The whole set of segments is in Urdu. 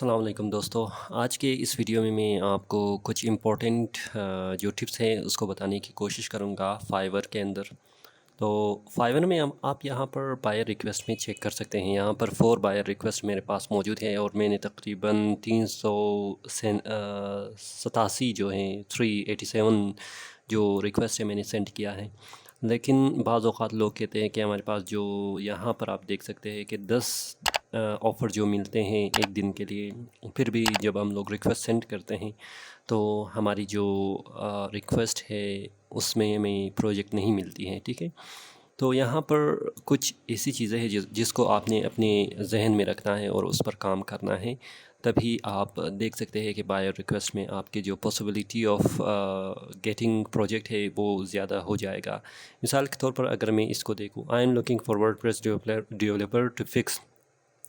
السلام علیکم دوستو، آج کے اس ویڈیو میں آپ کو کچھ امپورٹنٹ جو ٹپس ہیں اس کو بتانے کی کوشش کروں گا فائیور کے اندر۔ تو فائیور میں آپ یہاں پر بائر ریکویسٹ میں چیک کر سکتے ہیں۔ یہاں پر 4 بائر ریکویسٹ میرے پاس موجود ہے اور میں نے تقریباً 387 جو ہیں 387 جو ریکویسٹ ہے میں نے سینڈ کیا ہے۔ لیکن بعض اوقات لوگ کہتے ہیں کہ ہمارے پاس جو یہاں پر آپ دیکھ سکتے ہیں کہ 10 آفر جو ملتے ہیں ایک دن کے لیے، پھر بھی جب ہم لوگ ریکویسٹ سینڈ کرتے ہیں تو ہماری جو ریکویسٹ ہے اس میں ہمیں پروجیکٹ نہیں ملتی ہے، ٹھیک ہے۔ تو یہاں پر کچھ ایسی چیزیں ہیں جس کو آپ نے اپنے ذہن میں رکھنا ہے اور اس پر کام کرنا ہے، تبھی آپ دیکھ سکتے ہیں کہ بائر ریکویسٹ میں آپ کے جو پاسبلٹی آف گیٹنگ پروجیکٹ ہے وہ زیادہ ہو جائے گا۔ مثال کے طور پر اگر میں اس کو دیکھوں، I am looking for WordPress developer to fix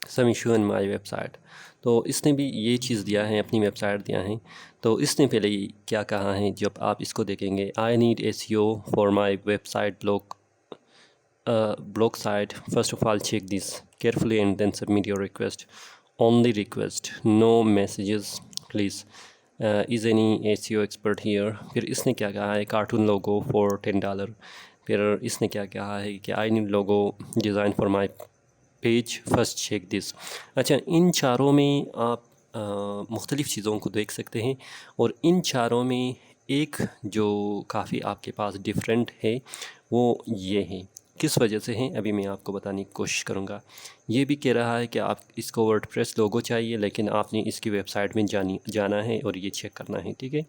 some issue in my website. تو اس نے بھی یہ چیز دیا ہے، اپنی ویب سائٹ دیا ہے۔ تو اس نے پہلے کیا کہا ہے، جب آپ اس کو دیکھیں گے، I need SEO for my website blog site. First of all, check this carefully and then submit your request. Only request, no messages, please. Is any SEO expert here? پھر اس نے کیا کہا ہے، کارٹون لوگو فور $10۔ پھر اس نے کیا کہا ہے کہ I need logo design for my page, first check this. اچھا، ان چاروں میں آپ مختلف چیزوں کو دیکھ سکتے ہیں، اور ان چاروں میں ایک جو کافی آپ کے پاس ڈفرینٹ ہے وہ یہ ہے۔ کس وجہ سے ہیں ابھی میں آپ کو بتانے کی کوشش کروں گا۔ یہ بھی کہہ رہا ہے کہ آپ اس کو ورڈپریس لوگو چاہیے، لیکن آپ نے اس کی ویب سائٹ میں جانا ہے اور یہ چیک کرنا ہے، ٹھیک ہے۔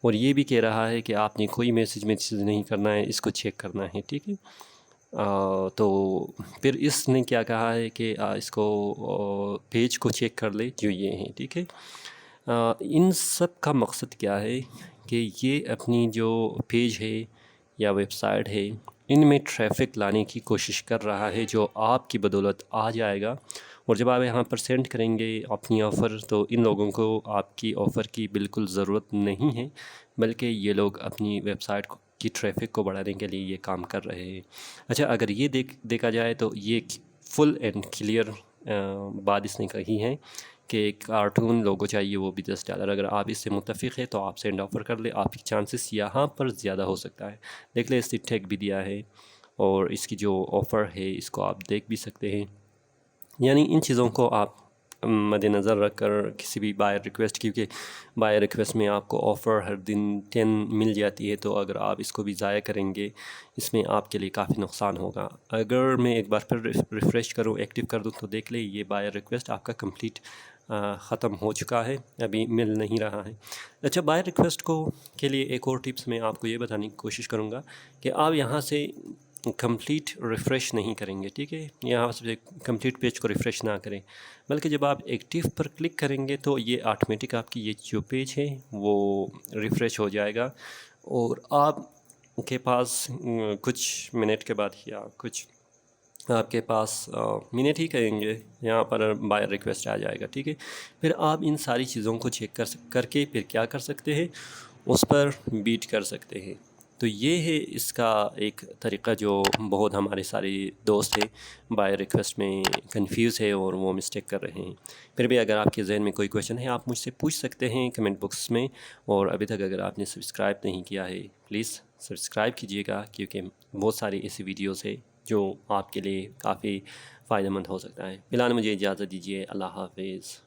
اور یہ بھی کہہ رہا ہے کہ آپ نے کوئی میسیج نہیں کرنا ہے، اس کو چیک کرنا ہے، ٹھیک ہے۔ تو پھر اس نے کیا کہا ہے کہ اس کو پیج کو چیک کر لے جو یہ ہیں، ٹھیک ہے۔ ان سب کا مقصد کیا ہے کہ یہ اپنی جو پیج ہے یا ویب سائٹ ہے ان میں ٹریفک لانے کی کوشش کر رہا ہے، جو آپ کی بدولت آ جائے گا۔ اور جب آپ یہاں پر سینڈ کریں گے اپنی آفر، تو ان لوگوں کو آپ کی آفر کی بالکل ضرورت نہیں ہے، بلکہ یہ لوگ اپنی ویب سائٹ کی ٹریفک کو بڑھانے کے لیے یہ کام کر رہے ہیں۔ اچھا، اگر یہ دیکھا جائے تو یہ فل اینڈ کلیئر بات اس نے کہی ہے کہ کارٹون لوگو چاہیے، وہ بھی $10۔ اگر آپ اس سے متفق ہے تو آپ سینڈ آفر کر لیں، آپ کی چانسز یہاں پر زیادہ ہو سکتا ہے۔ دیکھ لیں، اس نے ٹیگ بھی دیا ہے اور اس کی جو آفر ہے اس کو آپ دیکھ بھی سکتے ہیں۔ یعنی ان چیزوں کو آپ مد نظر رکھ کر کسی بھی بائر ریکویسٹ، کیونکہ بائر ریکویسٹ میں آپ کو آفر ہر دن 10 مل جاتی ہے، تو اگر آپ اس کو بھی ضائع کریں گے اس میں آپ کے لیے کافی نقصان ہوگا۔ اگر میں ایک بار پھر ریفریش کروں، ایکٹیو کر دوں، تو دیکھ لیں یہ بائر ریکویسٹ آپ کا کمپلیٹ ختم ہو چکا ہے، ابھی مل نہیں رہا ہے۔ اچھا، بائر ریکویسٹ کے لیے ایک اور ٹپس میں آپ کو یہ بتانے کی کوشش کروں گا کہ آپ یہاں سے کمپلیٹ ریفریش نہیں کریں گے، ٹھیک ہے۔ یہاں سے کمپلیٹ پیج کو ریفریش نہ کریں، بلکہ جب آپ ایکٹیو پر کلک کریں گے تو یہ آٹومیٹک آپ کی یہ جو پیج ہے وہ ریفریش ہو جائے گا، اور آپ کے پاس کچھ منٹ کے بعد یا کچھ آپ کے پاس منٹ ہی کہیں گے، یہاں پر بائر ریکویسٹ آ جائے گا، ٹھیک ہے۔ پھر آپ ان ساری چیزوں کو چیک کر کے پھر کیا کر سکتے ہیں، اس پر بیٹ کر سکتے ہیں۔ تو یہ ہے اس کا ایک طریقہ جو بہت ہمارے سارے دوست ہیں بائر ریکویسٹ میں کنفیوز ہے اور وہ مسٹیک کر رہے ہیں۔ پھر بھی اگر آپ کے ذہن میں کوئی کویشچن ہے آپ مجھ سے پوچھ سکتے ہیں کمنٹ باکس میں، اور ابھی تک اگر آپ نے سبسکرائب نہیں کیا ہے پلیز سبسکرائب کیجیے گا، کیونکہ بہت ساری ایسی ویڈیوز ہیں جو آپ کے لیے کافی فائدہ مند ہو سکتا ہے۔ فی الحال مجھے اجازت دیجیے، اللہ حافظ۔